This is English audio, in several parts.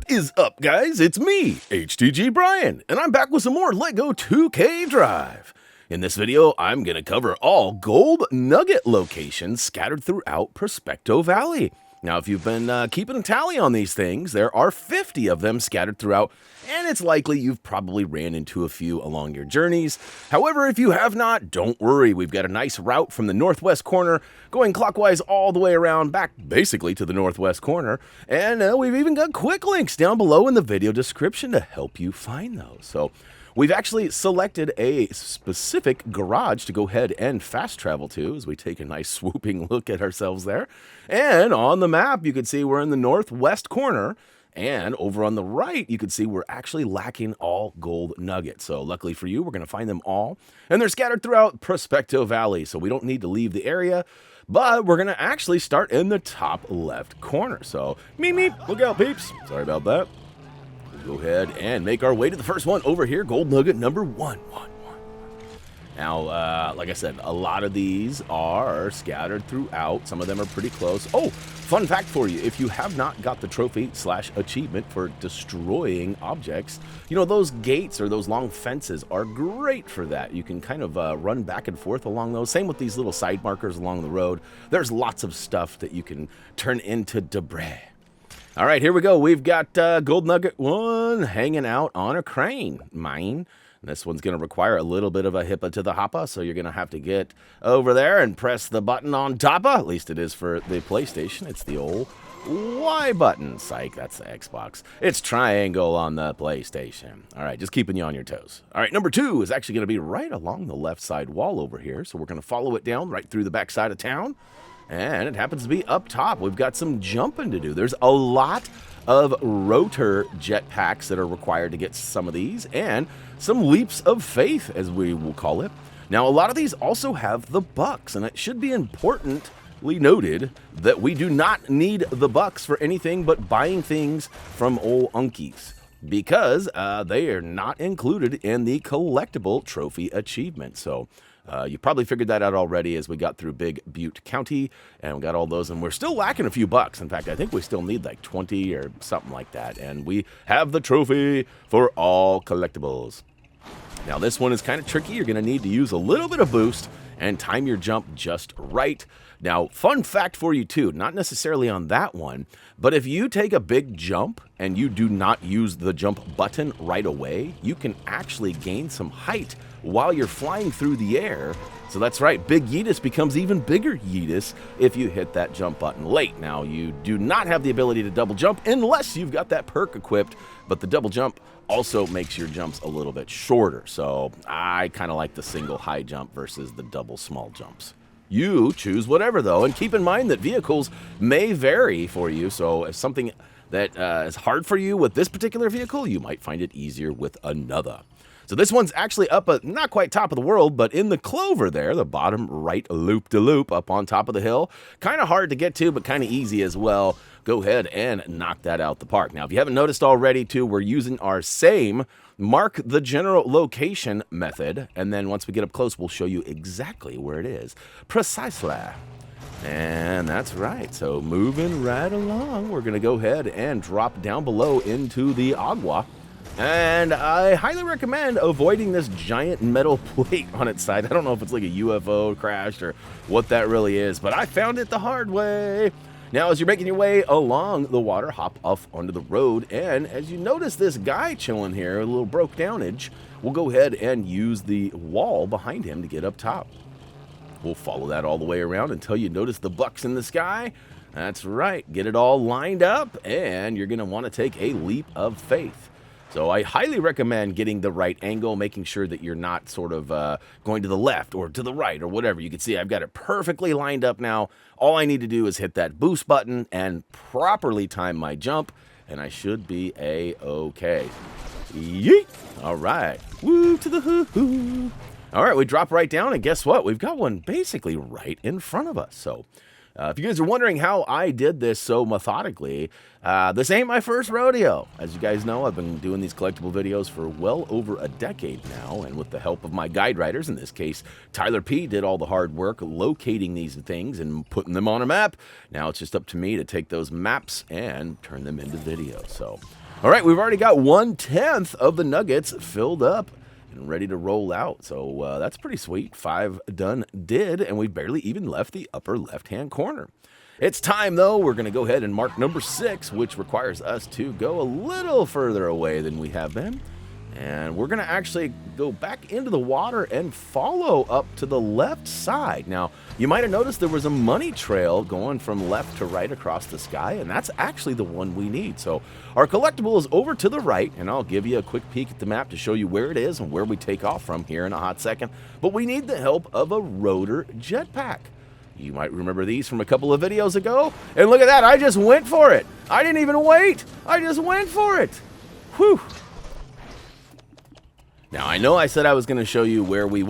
What is up, guys? It's me, HTG Brian, and I'm back with some more LEGO 2K Drive. In this video, I'm going to cover all gold nugget locations scattered throughout Prospecto Valley. Now, if you've been keeping a tally on these things, there are 50 of them scattered throughout, and it's likely you've probably ran into a few along your journeys. However, if you have not, don't worry. We've got a nice route from the northwest corner, going clockwise all the way around, back basically to the northwest corner. And we've even got quick links down below in the video description to help you find those. So we've actually selected a specific garage to go ahead and fast travel to as we take a nice swooping look at ourselves there. And on the map, you can see we're in the northwest corner. And over on the right, you can see we're actually lacking all gold nuggets. So luckily for you, we're going to find them all. And they're scattered throughout Prospecto Valley, so we don't need to leave the area. But we're going to actually start in the top left corner. So, meep, look out, peeps. Sorry about that. We'll go ahead and make our way to the first one over here, gold nugget number one. Now, like I said, a lot of these are scattered throughout. Some of them are pretty close. Oh, fun fact for you. If you have not got the trophy/achievement for destroying objects, you know, those gates or those long fences are great for that. You can kind of run back and forth along those. Same with these little side markers along the road. There's lots of stuff that you can turn into debris. All right, here we go. We've got gold nugget 1 hanging out on a crane mine. This one's going to require a little bit of a hippa to the hoppa, so you're going to have to get over there and press the button on toppa. At least it is for the PlayStation. It's the old Y button. Psych, that's the Xbox. It's triangle on the PlayStation. All right, just keeping you on your toes. All right, number 2 is actually going to be right along the left side wall over here, so we're going to follow it down right through the back side of town. And it happens to be up top. We've got some jumping to do. There's a lot of rotor jetpacks that are required to get some of these, and some leaps of faith, as we will call it. Now, a lot of these also have the bucks, and it should be importantly noted that we do not need the bucks for anything but buying things from old unkies, because they are not included in the collectible trophy achievement. So you probably figured that out already as we got through Big Butte County, and we got all those, and we're still lacking a few bucks. In fact, I think we still need like 20 or something like that, and we have the trophy for all collectibles. Now, this one is kind of tricky. You're going to need to use a little bit of boost and time your jump just right. Now, fun fact for you too, not necessarily on that one, but if you take a big jump and you do not use the jump button right away, you can actually gain some height while you're flying through the air. So that's right, Big Yeetus becomes even bigger Yeetus if you hit that jump button late. Now, you do not have the ability to double jump unless you've got that perk equipped, but the double jump also makes your jumps a little bit shorter. So I kind of like the single high jump versus the double small jumps. You choose whatever, though, and keep in mind that vehicles may vary for you. So if something that is hard for you with this particular vehicle, you might find it easier with another. So this one's actually up at not quite top of the world, but in the clover there, the bottom right loop-de-loop up on top of the hill. Kind of hard to get to, but kind of easy as well. Go ahead and knock that out the park. Now, if you haven't noticed already, too, we're using our same mark the general location method, and then once we get up close, we'll show you exactly where it is. Precisely. And that's right. So moving right along, we're going to go ahead and drop down below into the agua. And I highly recommend avoiding this giant metal plate on its side. I don't know if it's like a UFO crashed or what that really is, but I found it the hard way. Now, as you're making your way along the water, hop off onto the road, and as you notice this guy chilling here, a little broke downage, we'll go ahead and use the wall behind him to get up top. We'll follow that all the way around until you notice the bucks in the sky. That's right, get it all lined up, and you're going to want to take a leap of faith. So I highly recommend getting the right angle, making sure that you're not sort of going to the left or to the right or whatever. You can see I've got it perfectly lined up now. All I need to do is hit that boost button and properly time my jump, and I should be A-okay. Yeet! All right. Woo to the hoo-hoo. All right, we drop right down, and guess what? We've got one basically right in front of us. So if you guys are wondering how I did this so methodically, this ain't my first rodeo. As you guys know, I've been doing these collectible videos for well over a decade now, and with the help of my guide writers, in this case, Tyler P. did all the hard work locating these things and putting them on a map. Now it's just up to me to take those maps and turn them into videos. So All right, we've already got 1/10 of the nuggets filled up and ready to roll out. So that's pretty sweet. 5 done did, and we barely even left the upper left-hand corner. It's time, though. We're going to go ahead and mark number 6, which requires us to go a little further away than we have been. And we're going to actually go back into the water and follow up to the left side. Now, you might have noticed there was a money trail going from left to right across the sky, and that's actually the one we need. So our collectible is over to the right, and I'll give you a quick peek at the map to show you where it is and where we take off from here in a hot second. But we need the help of a rotor jetpack. You might remember these from a couple of videos ago. And look at that, I just went for it. I didn't even wait. I just went for it. Whew. Now, I know I said I was going to show you where we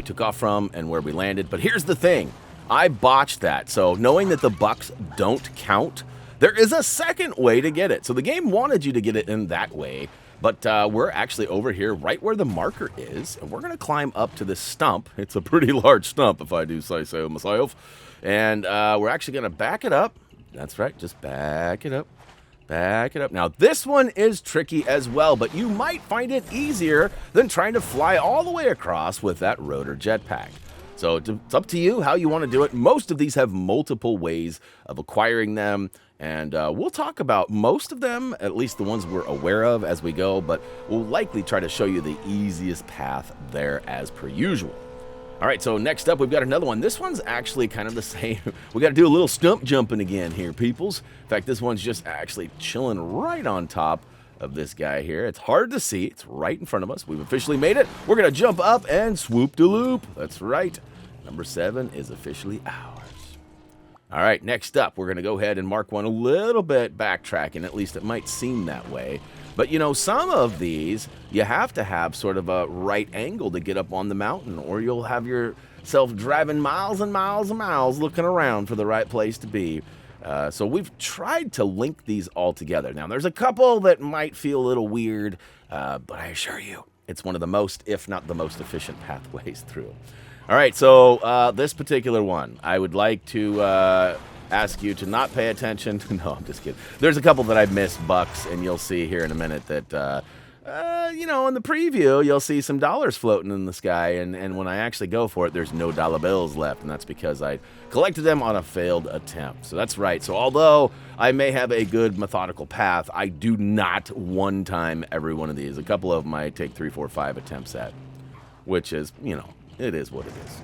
took off from, and where we landed, but here's the thing. I botched that, so knowing that the bucks don't count, there is a second way to get it. So the game wanted you to get it in that way, but we're actually over here right where the marker is, and we're going to climb up to this stump. It's a pretty large stump, if I do say so myself, and we're actually going to back it up. That's right, just back it up. Back it up. Now, this one is tricky as well, but you might find it easier than trying to fly all the way across with that rotor jetpack. So it's up to you how you want to do it. Most of these have multiple ways of acquiring them, and we'll talk about most of them, at least the ones we're aware of as we go, but we'll likely try to show you the easiest path there as per usual. All right, so next up, we've got another one. This one's actually kind of the same. We got to do a little stump jumping again here, peoples. In fact, this one's just actually chilling right on top of this guy here. It's hard to see. It's right in front of us. We've officially made it. We're going to jump up and swoop-de-loop. That's right. Number 7 is officially ours. All right, next up, we're going to go ahead and mark one a little bit backtracking. At least it might seem that way. But, you know, some of these, you have to have sort of a right angle to get up on the mountain, or you'll have yourself driving miles and miles and miles looking around for the right place to be. So we've tried to link these all together. Now, there's a couple that might feel a little weird, but I assure you, it's one of the most, if not the most efficient pathways through. All right, so this particular one, I would like to ask you to not pay attention. No, I'm just kidding. There's a couple that I've missed, bucks, and you'll see here in a minute that, you know, in the preview, you'll see some dollars floating in the sky, and when I actually go for it, there's no dollar bills left, and that's because I collected them on a failed attempt. So that's right. So although I may have a good methodical path, I do not one-time every one of these. A couple of them I take 3, 4, 5 attempts at, which is, you know, it is what it is.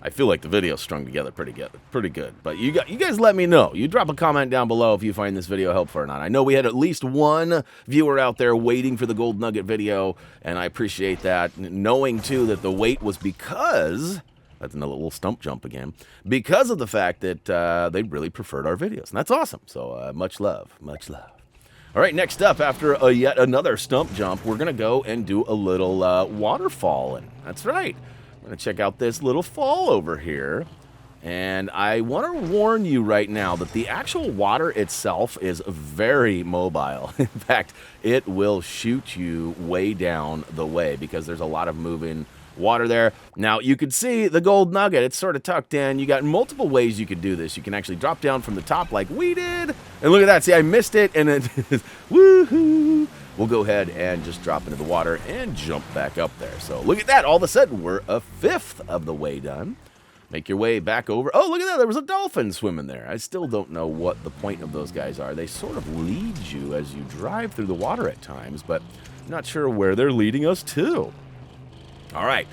I feel like the video's strung together pretty good. But you guys let me know. You drop a comment down below if you find this video helpful or not. I know we had at least one viewer out there waiting for the Gold Nugget video, and I appreciate that. Knowing, too, that the wait was because, that's another little stump jump again, because of the fact that they really preferred our videos. And that's awesome. So much love, much love. All right, next up, after yet another stump jump, we're going to go and do a little waterfalling. That's right. I'm going to check out this little fall over here, and I want to warn you right now that the actual water itself is very mobile. In fact, it will shoot you way down the way because there's a lot of moving water there. Now, you can see the gold nugget. It's sort of tucked in. You got multiple ways you could do this. You can actually drop down from the top like we did, and look at that. See, I missed it, and it woohoo! We'll go ahead and just drop into the water and jump back up there. So look at that. All of a sudden, we're a fifth of the way done. Make your way back over. Oh, look at that. There was a dolphin swimming there. I still don't know what the point of those guys are. They sort of lead you as you drive through the water at times, but I'm not sure where they're leading us to. All right.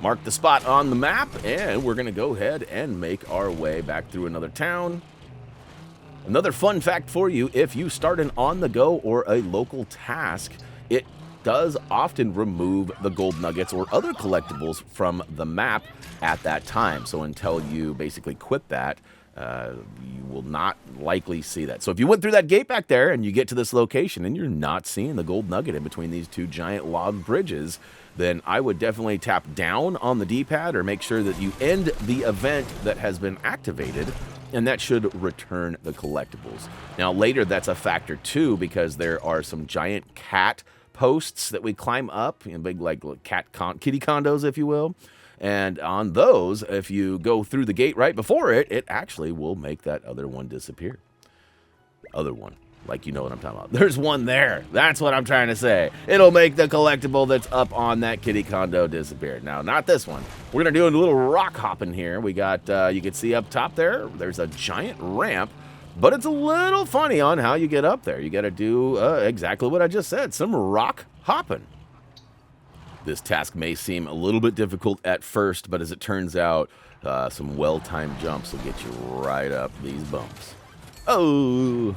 Mark the spot on the map, and we're going to go ahead and make our way back through another town. Another fun fact for you, if you start an on-the-go or a local task, it does often remove the gold nuggets or other collectibles from the map at that time. So until you basically quit that, you will not likely see that. So if you went through that gate back there and you get to this location and you're not seeing the gold nugget in between these two giant log bridges, then I would definitely tap down on the D-pad or make sure that you end the event that has been activated, and that should return the collectibles. Now later that's a factor too, because there are some giant cat posts that we climb up, big like kitty condos, if you will. And on those, if you go through the gate right before it, it actually will make that other one disappear. Other one. Like, you know what I'm talking about. There's one there. That's what I'm trying to say. It'll make the collectible that's up on that kitty condo disappear. Now, not this one. We're going to do a little rock hopping here. We got, you can see up top there's a giant ramp, but it's a little funny on how you get up there. You got to do exactly what I just said, some rock hopping. This task may seem a little bit difficult at first, but as it turns out, some well-timed jumps will get you right up these bumps. Oh!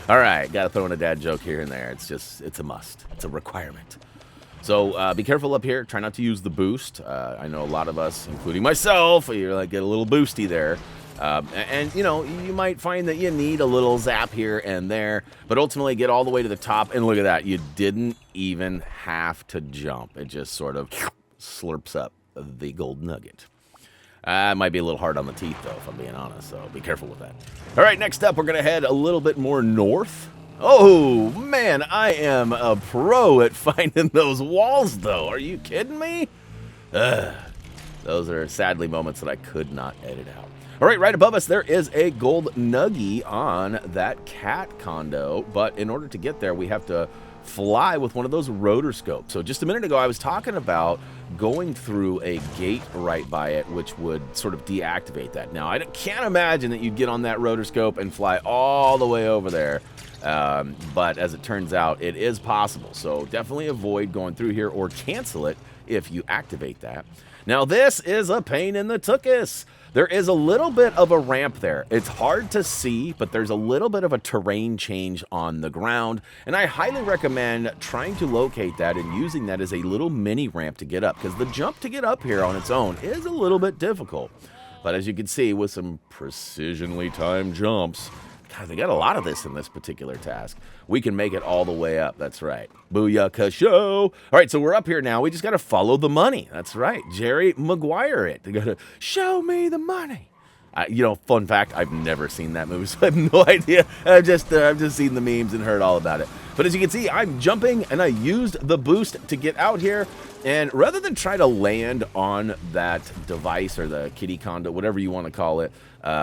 All right, got to throw in a dad joke here and there. It's a must. It's a requirement. So be careful up here. Try not to use the boost. I know a lot of us, including myself, you're like get a little boosty there. And, you know, you might find that you need a little zap here and there, but ultimately get all the way to the top, and look at that. You didn't even have to jump. It just sort of slurps up the gold nugget. It might be a little hard on the teeth, though, if I'm being honest, so be careful with that. All right, next up, we're going to head a little bit more north. Oh, man, I am a pro at finding those walls, though. Are you kidding me? Those are sadly moments that I could not edit out. All right, right above us, there is a gold nuggie on that cat condo, but in order to get there, we have to fly with one of those rotor scopes. So just a minute ago, I was talking about going through a gate right by it, which would sort of deactivate that. Now, I can't imagine that you'd get on that rotor scope and fly all the way over there, but as it turns out, it is possible. So definitely avoid going through here or cancel it if you activate that. Now, this is a pain in the tuchus. There is a little bit of a ramp there. It's hard to see, but there's a little bit of a terrain change on the ground, and I highly recommend trying to locate that and using that as a little mini ramp to get up, because the jump to get up here on its own is a little bit difficult. But as you can see, with some precisionally timed jumps, God, they got a lot of this in this particular task. We can make it all the way up. That's right. Booyaka show. All right, so we're up here now. We just got to follow the money. That's right. Jerry Maguire it. They got to show me the money. You know, fun fact, I've never seen that movie, so I have no idea. I've just seen the memes and heard all about it. But as you can see, I'm jumping, and I used the boost to get out here. And rather than try to land on that device or the kitty condo, whatever you want to call it,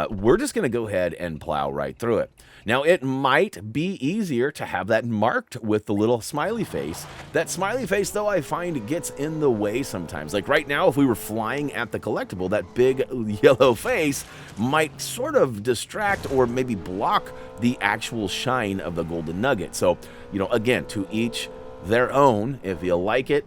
we're just going to go ahead and plow right through it. Now, it might be easier to have that marked with the little smiley face. That smiley face, though, I find gets in the way sometimes. Like right now, if we were flying at the collectible, that big yellow face might sort of distract or maybe block the actual shine of the golden nugget. So, you know, again, to each their own. If you like it,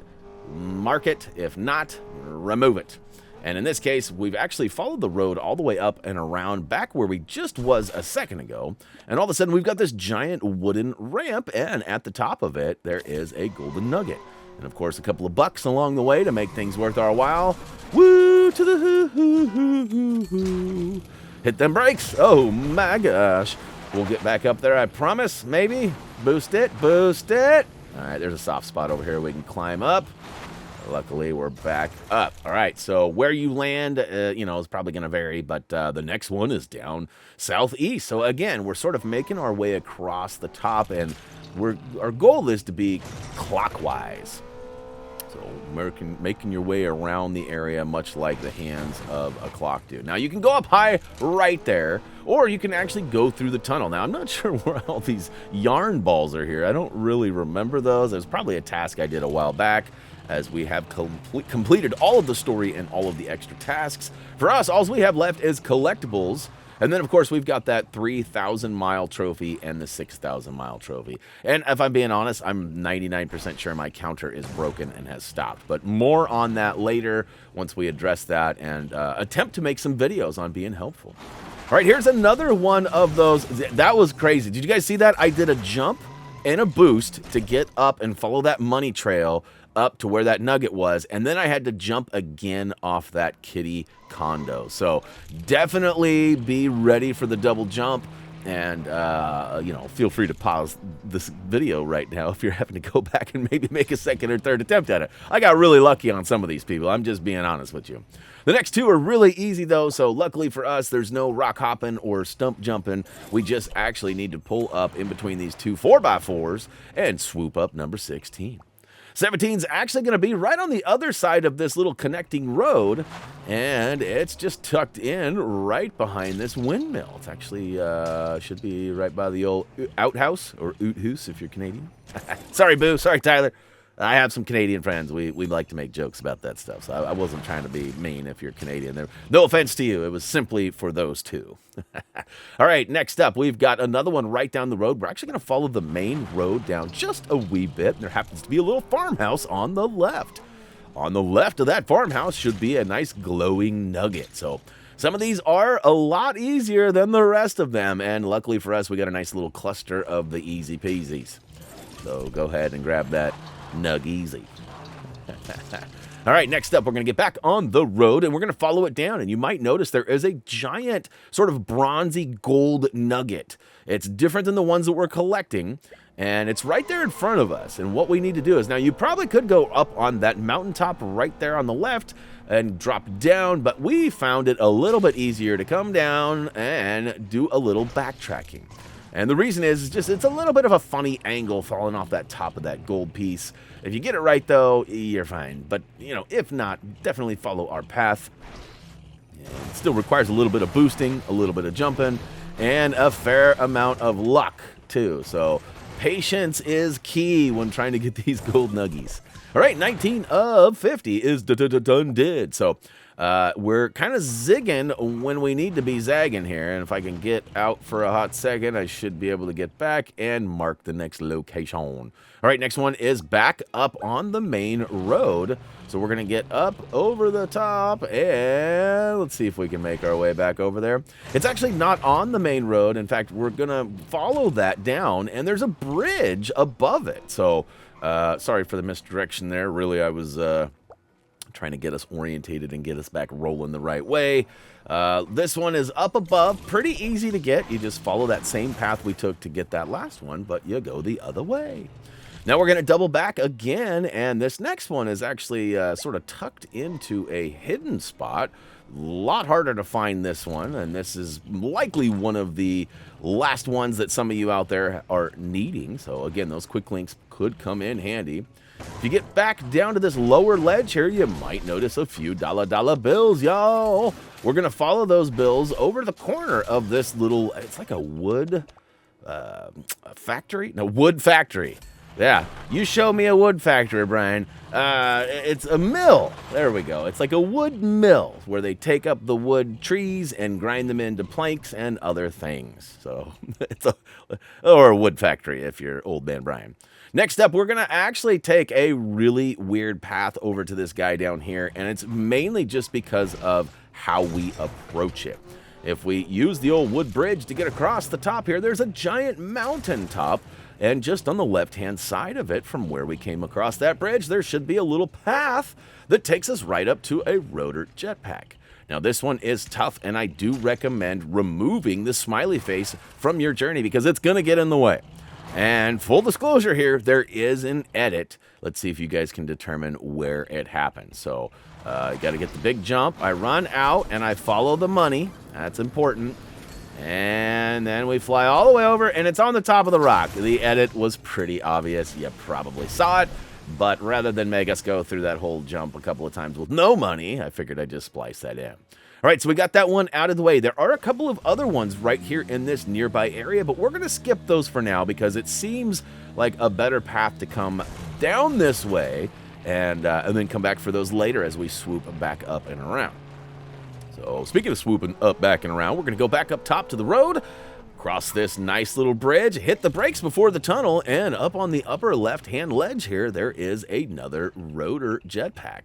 mark it. If not, remove it. And in this case, we've actually followed the road all the way up and around back where we just was a second ago. And all of a sudden, we've got this giant wooden ramp, and at the top of it, there is a golden nugget. And of course, a couple of bucks along the way to make things worth our while. Woo to the hoo hoo hoo hoo hoo. Hit them brakes. Oh my gosh. We'll get back up there, I promise. Maybe. Boost it. Boost it. All right, there's a soft spot over here we can climb up. Luckily, we're back up. All right, so where you land, you know, is probably going to vary, but the next one is down southeast. So again, we're sort of making our way across the top, and our goal is to be clockwise. So making your way around the area, much like the hands of a clock do. Now, you can go up high right there, or you can actually go through the tunnel. Now, I'm not sure where all these yarn balls are here. I don't really remember those. There's probably a task I did a while back, as we have completed all of the story and all of the extra tasks. For us, all we have left is collectibles. And then, of course, we've got that 3,000-mile trophy and the 6,000-mile trophy. And if I'm being honest, I'm 99% sure my counter is broken and has stopped. But more on that later once we address that and attempt to make some videos on being helpful. All right, here's another one of those. That was crazy. Did you guys see that? I did a jump and a boost to get up and follow that money trail up to where that nugget was, and then I had to jump again off that kitty condo. So definitely be ready for the double jump, and you know, feel free to pause this video right now if you're having to go back and maybe make a second or third attempt at it. I got really lucky on some of these people. I'm just being honest with you. The next two are really easy though, so luckily for us, there's no rock hopping or stump jumping. We just actually need to pull up in between these two 4x4s and swoop up number 16. 17's actually going to be right on the other side of this little connecting road, and it's just tucked in right behind this windmill. It's actually should be right by the old outhouse, or outhouse if you're Canadian. Sorry, Boo. Sorry, Tyler. I have some Canadian friends. We like to make jokes about that stuff, so I wasn't trying to be mean if you're Canadian. There, no offense to you. It was simply for those two. All right, next up, we've got another one right down the road. We're actually going to follow the main road down just a wee bit. There happens to be a little farmhouse on the left. On the left of that farmhouse should be a nice glowing nugget. So some of these are a lot easier than the rest of them, and luckily for us, we got a nice little cluster of the easy peasies. So go ahead and grab that Nug easy. All right, next up, we're going to get back on the road, and we're going to follow it down. And you might notice there is a giant sort of bronzy gold nugget. It's different than the ones that we're collecting, and it's right there in front of us. And what we need to do is, now you probably could go up on that mountaintop right there on the left and drop down, but we found it a little bit easier to come down and do a little backtracking. And the reason is just it's a little bit of a funny angle falling off that top of that gold piece. If you get it right, though, you're fine. But, you know, if not, definitely follow our path. It still requires a little bit of boosting, a little bit of jumping, and a fair amount of luck, too. So patience is key when trying to get these gold nuggies. All right, 19 of 50 is done did. So we're kind of zigging when we need to be zagging here. And if I can get out for a hot second, I should be able to get back and mark the next location. All right, next one is back up on the main road. So we're going to get up over the top, and let's see if we can make our way back over there. It's actually not on the main road. In fact, we're going to follow that down, and there's a bridge above it. So sorry for the misdirection there. Really, I was trying to get us orientated and get us back rolling the right way. This one is up above, pretty easy to get. You just follow that same path we took to get that last one, but you go the other way. Now we're going to double back again, and this next one is actually sort of tucked into a hidden spot. A lot harder to find this one, and this is likely one of the last ones that some of you out there are needing. So again, those quick links could come in handy. If you get back down to this lower ledge here, you might notice a few dollar bills, y'all. We're going to follow those bills over to the corner of this little, it's like a wood factory? No, wood factory. Yeah, you show me a wood factory, Brian. It's a mill. There we go. It's like a wood mill where they take up the wood trees and grind them into planks and other things. So it's or a wood factory if you're old man Brian. Next up, we're going to actually take a really weird path over to this guy down here, and it's mainly just because of how we approach it. If we use the old wood bridge to get across the top here, there's a giant mountain top, and just on the left-hand side of it, from where we came across that bridge, there should be a little path that takes us right up to a rotor jetpack. Now, this one is tough, and I do recommend removing the smiley face from your journey because it's going to get in the way. And full disclosure here, there is an edit. Let's see if you guys can determine where it happened. So, got to get the big jump. I run out, and I follow the money. That's important. And then we fly all the way over, and it's on the top of the rock. The edit was pretty obvious. You probably saw it. But rather than make us go through that whole jump a couple of times with no money, I figured I'd just splice that in. All right, so we got that one out of the way. There are a couple of other ones right here in this nearby area, but we're going to skip those for now because it seems like a better path to come down this way and then come back for those later as we swoop back up and around. So speaking of swooping up, back and around, we're going to go back up top to the road, cross this nice little bridge, hit the brakes before the tunnel, and up on the upper left-hand ledge here, there is another rotor jetpack.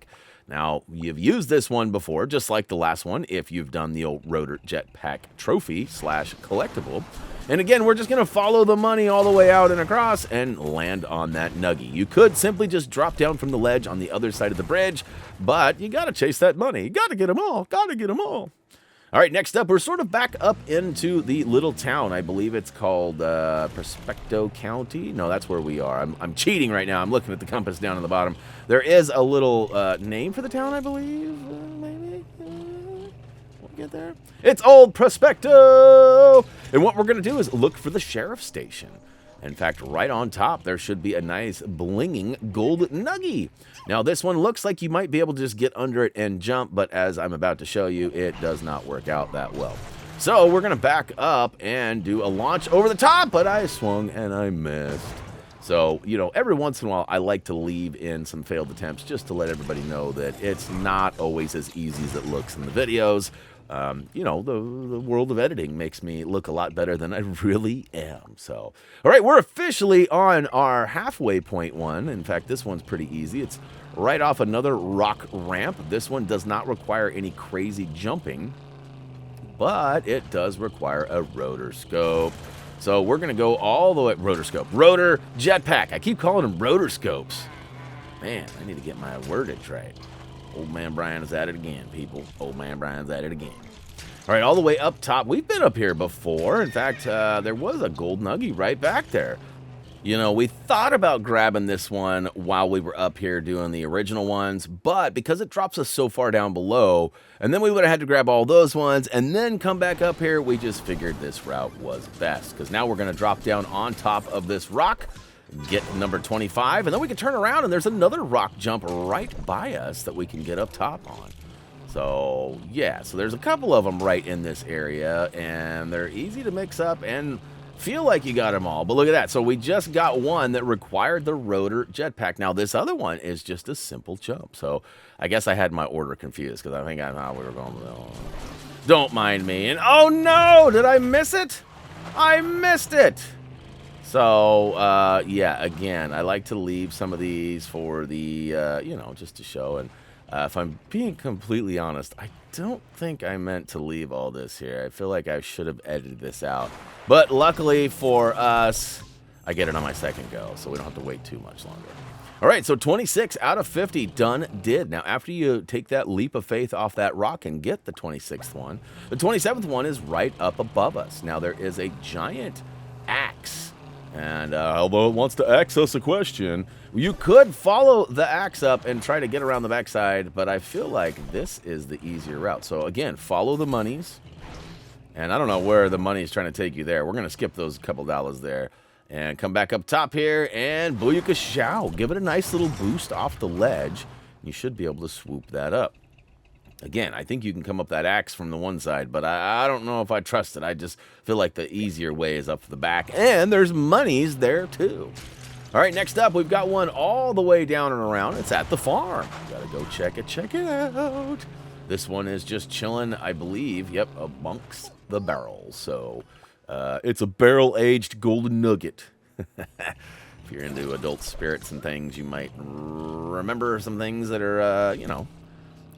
Now, you've used this one before, just like the last one, if you've done the old rotor jetpack trophy / collectible. And again, we're just going to follow the money all the way out and across and land on that nuggie. You could simply just drop down from the ledge on the other side of the bridge, but you got to chase that money. You got to get them all. Got to get them all. All right, next up, we're sort of back up into the little town. I believe it's called Prospecto County. No, that's where we are. I'm cheating right now. I'm looking at the compass down on the bottom. There is a little name for the town, I believe. Maybe? We'll get there. It's Old Prospecto! And what we're going to do is look for the sheriff's station. In fact, right on top, there should be a nice blinging gold nuggie. Now, this one looks like you might be able to just get under it and jump, but as I'm about to show you, it does not work out that well. So we're going to back up and do a launch over the top, but I swung and I missed. So, you know, every once in a while, I like to leave in some failed attempts just to let everybody know that it's not always as easy as it looks in the videos. You know, the world of editing makes me look a lot better than I really am. So, all right, we're officially on our halfway point one. In fact, this one's pretty easy. It's right off another rock ramp. This one does not require any crazy jumping, but it does require a rotor scope. So we're going to go all the way, rotor jetpack. I keep calling them rotor scopes. Man, I need to get my wordage right. Old man Brian is at it again, people. Old man Brian's at it again. All right, all the way up top. We've been up here before. In fact, there was a gold nuggie right back there. You know, we thought about grabbing this one while we were up here doing the original ones, but because it drops us so far down below, and then we would have had to grab all those ones and then come back up here, we just figured this route was best. Because now we're going to drop down on top of this rock, get number 25, and then we can turn around and there's another rock jump right by us that we can get up top on. So, yeah, so there's a couple of them right in this area, and they're easy to mix up and feel like you got them all. But look at that. So we just got one that required the rotor jetpack. Now, this other one is just a simple jump. So I guess I had my order confused because I think I thought we were going to... Don't mind me. And oh, no! Did I miss it? I missed it! So, yeah, again, I like to leave some of these for the, you know, just to show. And if I'm being completely honest, I don't think I meant to leave all this here. I feel like I should have edited this out. But luckily for us, I get it on my second go, so we don't have to wait too much longer. All right, so 26 out of 50, done did. Now, after you take that leap of faith off that rock and get the 26th one, the 27th one is right up above us. Now, there is a giant axe. And although it wants to ask us a question, you could follow the axe up and try to get around the backside, but I feel like this is the easier route. So again, follow the monies. And I don't know where the money is trying to take you there. We're going to skip those couple dollars there and come back up top here and booyaka show. Give it a nice little boost off the ledge. You should be able to swoop that up. Again, I think you can come up that axe from the one side, but I don't know if I trust it. I just feel like the easier way is up the back, and there's monies there too. All right, next up, we've got one all the way down and around. It's at the farm. Gotta go check it out. This one is just chilling, I believe, yep, amongst the barrels. So it's a barrel-aged golden nugget. If you're into adult spirits and things, you might remember some things that are, you know,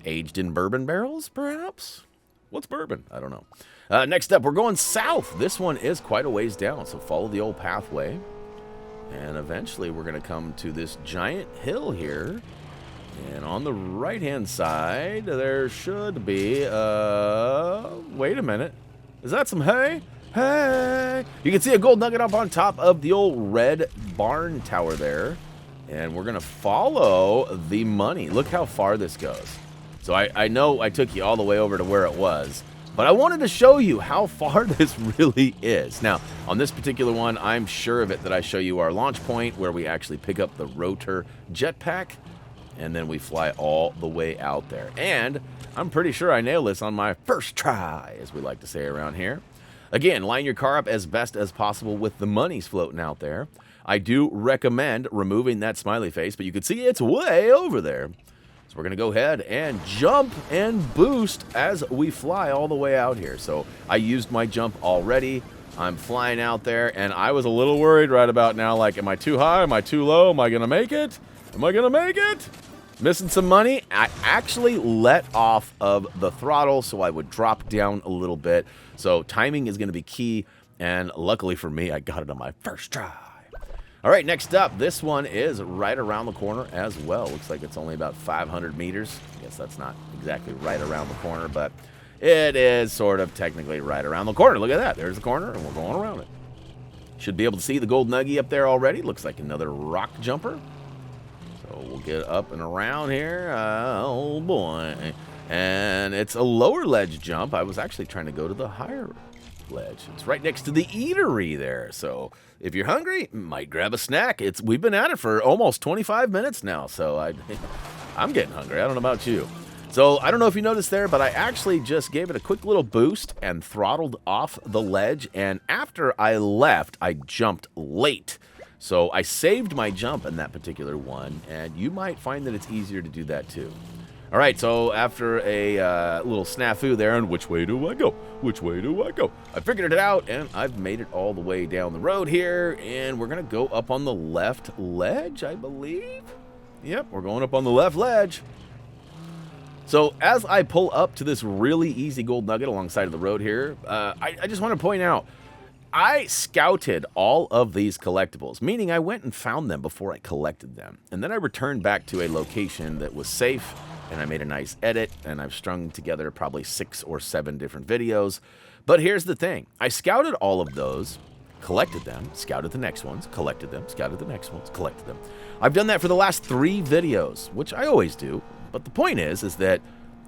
aged in bourbon barrels, perhaps? What's bourbon? I don't know. Next up, we're going south. This one is quite a ways down, so follow the old pathway. And eventually, we're going to come to this giant hill here. And on the right-hand side, there should be, wait a minute. Is that some hay? Hey! You can see a gold nugget up on top of the old red barn tower there. And we're going to follow the money. Look how far this goes. So I know I took you all the way over to where it was, but I wanted to show you how far this really is. Now, on this particular one, I'm sure of it that I show you our launch point where we actually pick up the rotor jetpack, and then we fly all the way out there. And I'm pretty sure I nailed this on my first try, as we like to say around here. Again, line your car up as best as possible with the monies floating out there. I do recommend removing that smiley face, but you can see it's way over there. So we're going to go ahead and jump and boost as we fly all the way out here. So I used my jump already. I'm flying out there, and I was a little worried right about now, like, am I too high? Am I too low? Am I going to make it? Am I going to make it? Missing some money. I actually let off of the throttle, so I would drop down a little bit. So timing is going to be key, and luckily for me, I got it on my first try. All right, next up, this one is right around the corner as well. Looks like it's only about 500 meters. I guess that's not exactly right around the corner, but it is sort of technically right around the corner. Look at that. There's the corner, and we're going around it. Should be able to see the gold nuggie up there already. Looks like another rock jumper. So we'll get up and around here. Oh, boy. And it's a lower ledge jump. I was actually trying to go to the higher ledge. It's right next to the eatery there. So if you're hungry, might grab a snack. We've been at it for almost 25 minutes now, so I'm getting hungry. I don't know about you. So I don't know if you noticed there, but I actually just gave it a quick little boost and throttled off the ledge. And after I left, I jumped late. So I saved my jump in that particular one, and you might find that it's easier to do that too. All right, so after a little snafu there, and which way do I go? Which way do I go? I figured it out, and I've made it all the way down the road here, and we're going to go up on the left ledge, I believe. Yep, we're going up on the left ledge. So as I pull up to this really easy gold nugget alongside of the road here, I just want to point out, I scouted all of these collectibles, meaning I went and found them before I collected them. And then I returned back to a location that was safe, and I made a nice edit, and I've strung together probably 6 or 7 different videos. But here's the thing. I scouted all of those, collected them, scouted the next ones, collected them, scouted the next ones, collected them. I've done that for the last 3 videos, which I always do. But the point is that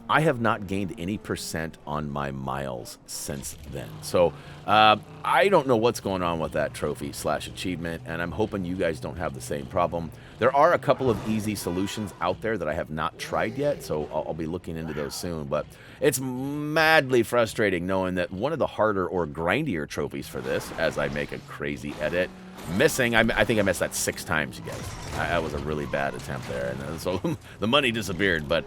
I have not gained any % on my miles since then. So I don't know what's going on with that trophy / achievement, and I'm hoping you guys don't have the same problem. There are a couple of easy solutions out there that I have not tried yet, so I'll be looking into those soon. But it's madly frustrating knowing that one of the harder or grindier trophies for this, as I make a crazy edit, missing. I think I missed that 6 times, you guys. That was a really bad attempt there, and so the money disappeared. But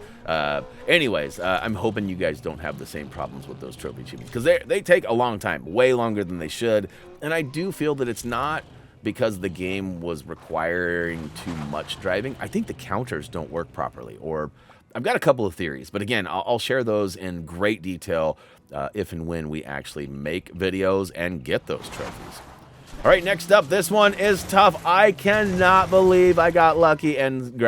anyways, I'm hoping you guys don't have the same problems with those trophy achievements, because they take a long time, way longer than they should. And I do feel that it's not because the game was requiring too much driving. I think the counters don't work properly, or I've got a couple of theories. But again, I'll share those in great detail if and when we actually make videos and get those trophies. All right, next up, this one is tough. I cannot believe I got lucky and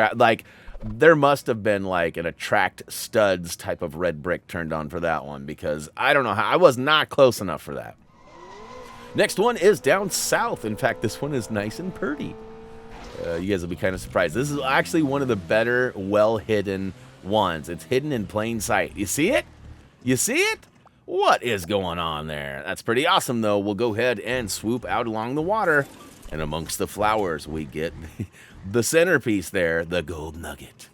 there must have been like an attract studs type of red brick turned on for that one, because I don't know how. I was not close enough for that. Next one is down south. In fact, this one is nice and pretty. You guys will be kind of surprised. This is actually one of the better, well-hidden ones. It's hidden in plain sight. You see it? You see it? What is going on there? That's pretty awesome, though. We'll go ahead and swoop out along the water, and amongst the flowers, we get the centerpiece there, the gold nugget.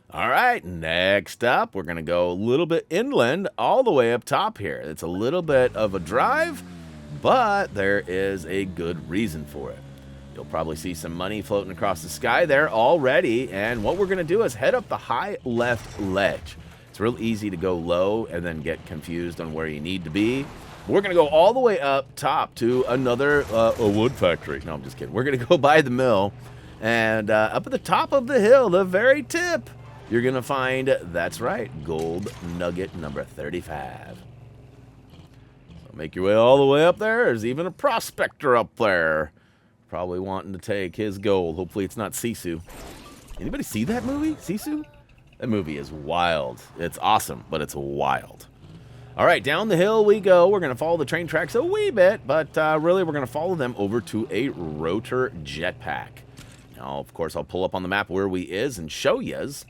All right, next up, we're going to go a little bit inland all the way up top here. It's a little bit of a drive, but there is a good reason for it. You'll probably see some money floating across the sky there already, and what we're going to do is head up the high left ledge. It's real easy to go low and then get confused on where you need to be. We're going to go all the way up top to another a wood factory. No, I'm just kidding. We're going to go by the mill, and up at the top of the hill, the very tip, you're going to find, that's right, gold nugget number 35. So make your way all the way up there. There's even a prospector up there, probably wanting to take his gold. Hopefully it's not Sisu. Anybody see that movie, Sisu? That movie is wild. It's awesome, but it's wild. All right, down the hill we go. We're going to follow the train tracks a wee bit, but really we're going to follow them over to a rotor jetpack. Now, of course, I'll pull up on the map where we is and show yous.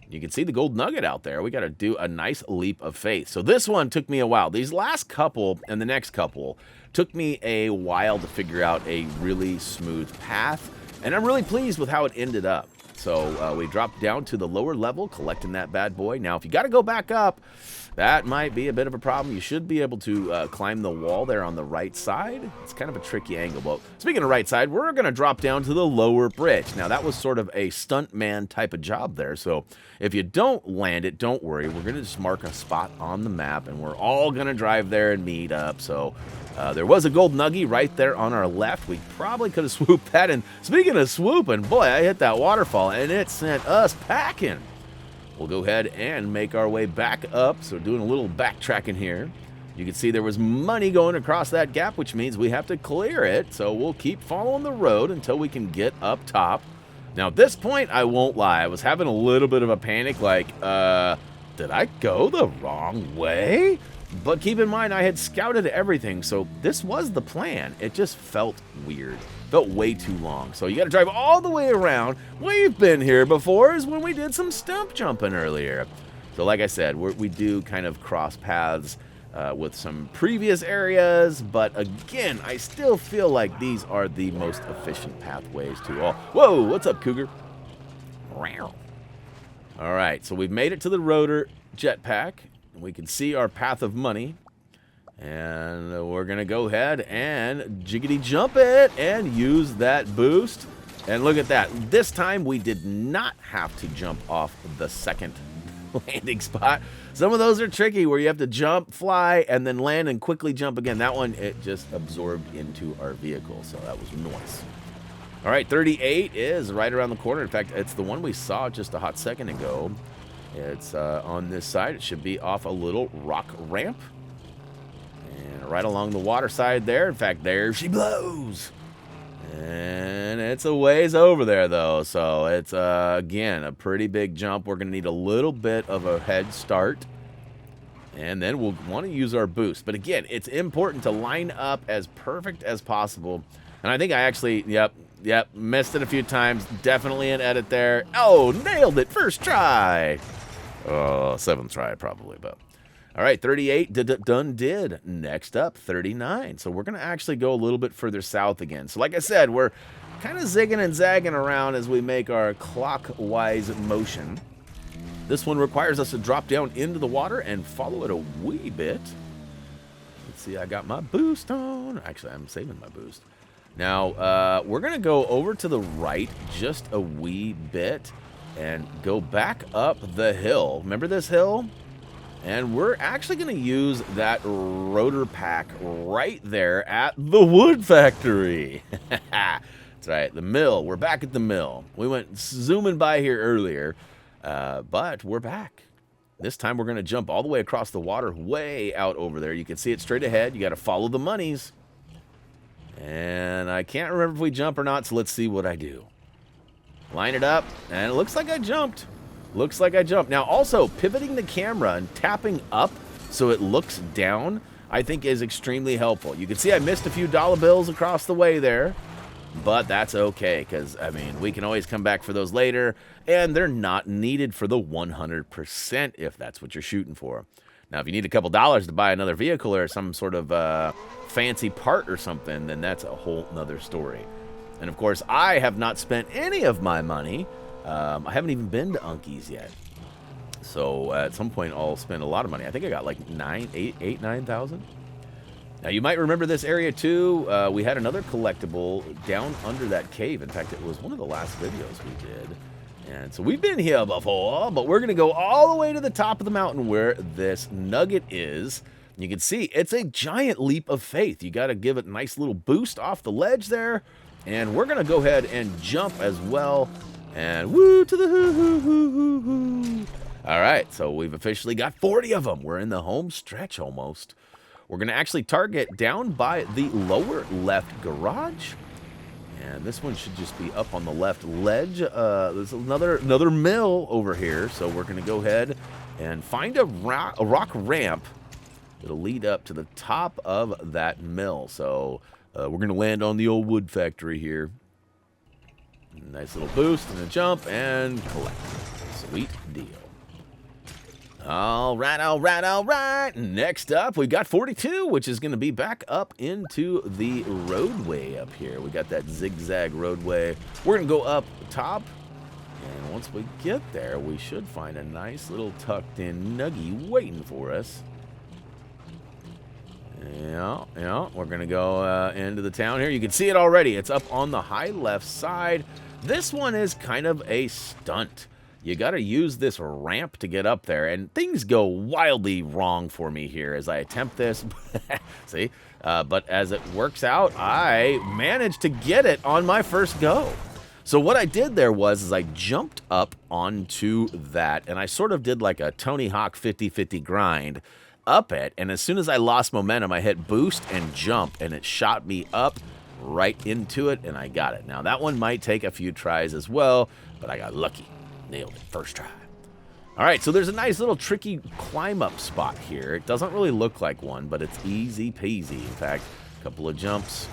You can see the gold nugget out there. We got to do a nice leap of faith. So this one took me a while. These last couple and the next couple took me a while to figure out a really smooth path, and I'm really pleased with how it ended up. So we dropped down to the lower level, collecting that bad boy. Now, if you got to go back up, that might be a bit of a problem. You should be able to climb the wall there on the right side. It's kind of a tricky angle. Well, speaking of right side, we're going to drop down to the lower bridge. Now, that was sort of a stuntman type of job there. So if you don't land it, don't worry. We're going to just mark a spot on the map, and we're all going to drive there and meet up. So there was a gold nuggie right there on our left. We probably could have swooped that. And speaking of swooping, boy, I hit that waterfall, and it sent us packing. We'll go ahead and make our way back up. So doing a little backtracking here. You can see there was money going across that gap, which means we have to clear it. So we'll keep following the road until we can get up top. Now, at this point, I won't lie. I was having a little bit of a panic, like, did I go the wrong way? But keep in mind, I had scouted everything, so this was the plan. It just felt weird. Felt way too long. So you got to drive all the way around. We've been here before, is when we did some stump jumping earlier. So like I said, we do kind of cross paths with some previous areas, but again, I still feel like these are the most efficient pathways to all. Whoa, what's up, Cougar? All right, so we've made it to the rotor jetpack. We can see our path of money, and we're gonna go ahead and jiggity jump it and use that boost. And look at that. This time we did not have to jump off the second landing spot. Some of those are tricky where you have to jump, fly, and then land and quickly jump again. That one, it just absorbed into our vehicle, so that was nice. All right, 38 is right around the corner. In fact, it's the one we saw just a hot second ago. It's on this side. It should be off a little rock ramp. And right along the water side there. In fact, there she blows. And it's a ways over there, though. So it's, again, a pretty big jump. We're going to need a little bit of a head start. And then we'll want to use our boost. But again, it's important to line up as perfect as possible. And I think I actually, yep, missed it a few times. Definitely an edit there. Oh, nailed it. First try. Oh, seventh try probably, but. All right, 38, done did. Next up, 39. So we're going to actually go a little bit further south again. So like I said, we're kind of zigging and zagging around as we make our clockwise motion. This one requires us to drop down into the water and follow it a wee bit. Let's see, I got my boost on. Actually, I'm saving my boost. Now, we're going to go over to the right just a wee bit and go back up the hill. Remember this hill? And we're actually going to use that rotor pack right there at the wood factory. That's right, the mill. We're back at the mill. We went zooming by here earlier, but we're back. This time we're going to jump all the way across the water, way out over there. You can see it straight ahead. You got to follow the monies. And I can't remember if we jump or not, so let's see what I do. Line it up, and it looks like I jumped. Looks like I jumped. Now, also, pivoting the camera and tapping up so it looks down, I think is extremely helpful. You can see I missed a few dollar bills across the way there, but that's okay because, I mean, we can always come back for those later, and they're not needed for the 100% if that's what you're shooting for. Now, if you need a couple dollars to buy another vehicle or some sort of fancy part or something, then that's a whole nother story. And, of course, I have not spent any of my money. I haven't even been to Unkies yet. So at some point, I'll spend a lot of money. I think I got like 9,000. Now, you might remember this area, too. We had another collectible down under that cave. In fact, it was one of the last videos we did. And so we've been here before, but we're going to go all the way to the top of the mountain where this nugget is. You can see it's a giant leap of faith. You got to give it a nice little boost off the ledge there. And we're going to go ahead and jump as well. And woo to the hoo hoo hoo hoo hoo. All right, so we've officially got 40 of them. We're in the home stretch almost. We're going to actually target down by the lower left garage. And this one should just be up on the left ledge. There's another mill over here. So we're going to go ahead and find a rock ramp that'll lead up to the top of that mill. So we're going to land on the old wood factory here. Nice little boost and a jump and collect. Sweet deal. All right, all right, all right. Next up, we've got 42, which is going to be back up into the roadway up here. We got that zigzag roadway. We're going to go up top. And once we get there, we should find a nice little tucked in nuggie waiting for us. Yeah, we're going to go into the town here. You can see it already. It's up on the high left side. This one is kind of a stunt. You got to use this ramp to get up there, and things go wildly wrong for me here as I attempt this. See? But as it works out, I managed to get it on my first go. So what I did there was I jumped up onto that, and I sort of did like a Tony Hawk 50-50 grind up it, and as soon as I lost momentum, I hit boost and jump, and it shot me up right into it, and I got it. Now, that one might take a few tries as well, but I got lucky. Nailed it first try. All right, so there's a nice little tricky climb-up spot here. It doesn't really look like one, but it's easy peasy. In fact, a couple of jumps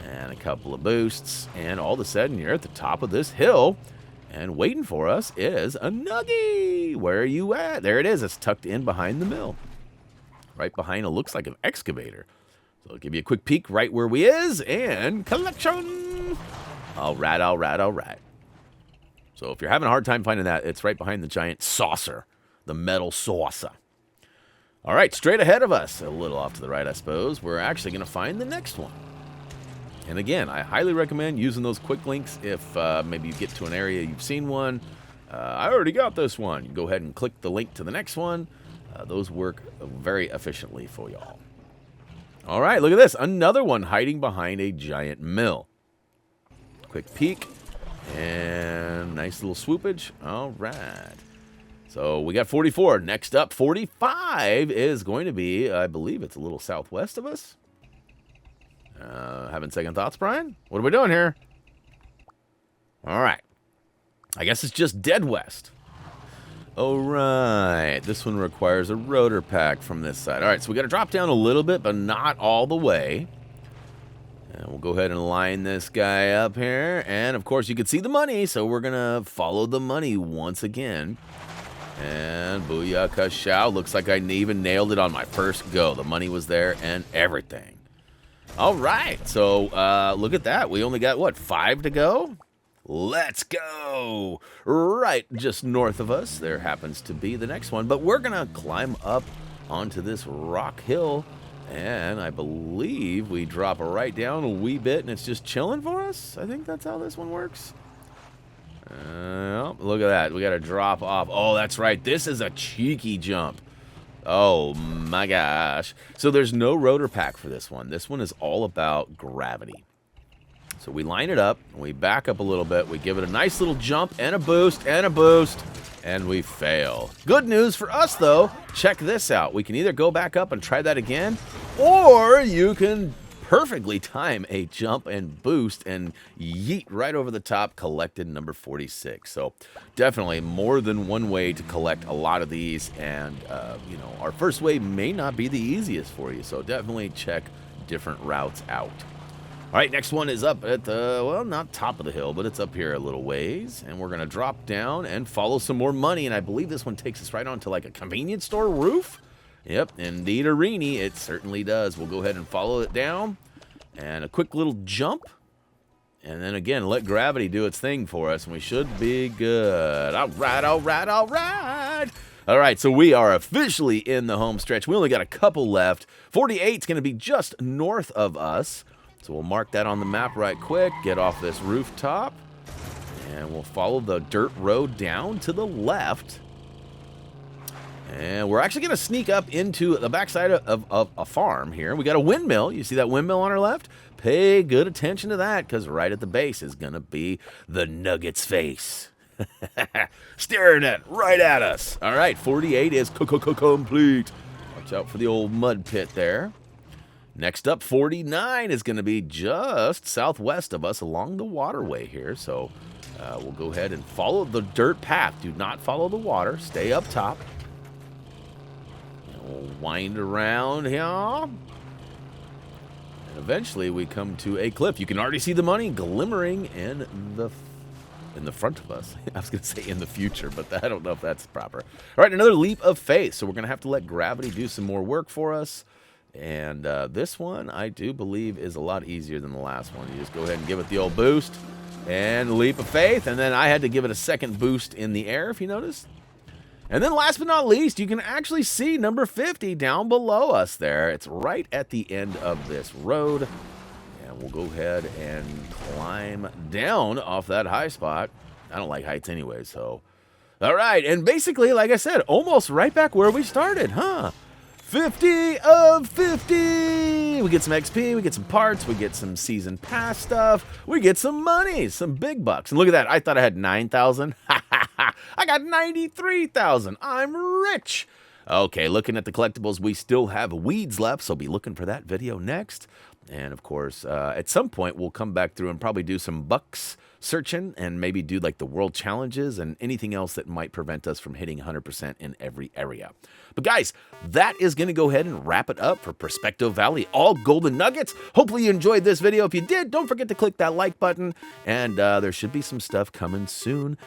and a couple of boosts, and all of a sudden, you're at the top of this hill, and waiting for us is a nuggie. Where are you at? There it is. It's tucked in behind the mill. right behind it looks like an excavator. So I'll give you a quick peek right where we is, and collection. All right, all right, all right. So if you're having a hard time finding that, it's right behind the giant saucer, the metal saucer. All right, straight ahead of us, a little off to the right, I suppose, we're actually going to find the next one. And again, I highly recommend using those quick links if maybe you get to an area you've seen one. I already got this one. You go ahead and click the link to the next one. Those work very efficiently for y'all. All right, look at this. Another one hiding behind a giant mill. Quick peek. And nice little swoopage. All right. So we got 44. Next up, 45 is going to be, I believe it's a little southwest of us. Having second thoughts, Brian? What are we doing here? All right. I guess it's just dead west. All right. This one requires a rotor pack from this side. All right, so we got to drop down a little bit, but not all the way. And we'll go ahead and line this guy up here. And, of course, you can see the money, so we're going to follow the money once again. And booyah, shao. Looks like I even nailed it on my first go. The money was there and everything. All right, so look at that. We only got, what, 5 to go? Let's go. Right just north of us, there happens to be the next one. But we're going to climb up onto this rock hill. And I believe we drop right down a wee bit, and it's just chilling for us. I think that's how this one works. Look at that. We got to drop off. Oh, that's right. This is a cheeky jump. Oh, my gosh. So there's no rotor pack for this one. This one is all about gravity. So we line it up, and we back up a little bit. We give it a nice little jump and a boost and a boost, and we fail. Good news for us, though. Check this out. We can either go back up and try that again, or you can perfectly time a jump and boost and yeet right over the top, collected number 46. So definitely more than one way to collect a lot of these, and you know, our first way may not be the easiest for you, so definitely check different routes out. All right, next one is up at the, well, not top of the hill, but it's up here a little ways, and we're going to drop down and follow some more money, and I believe this one takes us right onto like a convenience store roof. Yep, indeed, Arini, it certainly does. We'll go ahead and follow it down, and a quick little jump, and then again, let gravity do its thing for us, and we should be good. All right, all right, all right. All right, so we are officially in the home stretch. We only got a couple left. 48 is going to be just north of us, so we'll mark that on the map right quick, get off this rooftop, and we'll follow the dirt road down to the left. And we're actually going to sneak up into the backside of a farm here. We got a windmill. You see that windmill on our left? Pay good attention to that, because right at the base is going to be the Nugget's face. Staring it right at us. All right, 48 is complete. Watch out for the old mud pit there. Next up, 49 is going to be just southwest of us along the waterway here. So we'll go ahead and follow the dirt path. Do not follow the water. Stay up top. And we'll wind around here. And eventually we come to a cliff. You can already see the money glimmering in the front of us. I was going to say in the future, but I don't know if that's proper. All right, another leap of faith. So we're going to have to let gravity do some more work for us. And this one, I do believe, is a lot easier than the last one. You just go ahead and give it the old boost and leap of faith. And then I had to give it a second boost in the air, if you notice. And then last but not least, you can actually see number 50 down below us there. It's right at the end of this road. And we'll go ahead and climb down off that high spot. I don't like heights anyway, so. All right, and basically, like I said, almost right back where we started, huh? 50 of 50. We get some XP, we get some parts, we get some season pass stuff, we get some money, some big bucks. And look at that, I thought I had 9,000. I got 93,000. I'm rich. Okay, looking at the collectibles, we still have weeds left, so be looking for that video next. And of course, at some point, we'll come back through and probably do some bucks searching and maybe do like the world challenges and anything else that might prevent us from hitting 100% in every area. But guys, that is going to go ahead and wrap it up for Prospecto Valley, all golden nuggets. Hopefully you enjoyed this video. If you did, don't forget to click that like button, and there should be some stuff coming soon.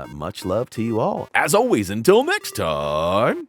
Much love to you all. As always, until next time.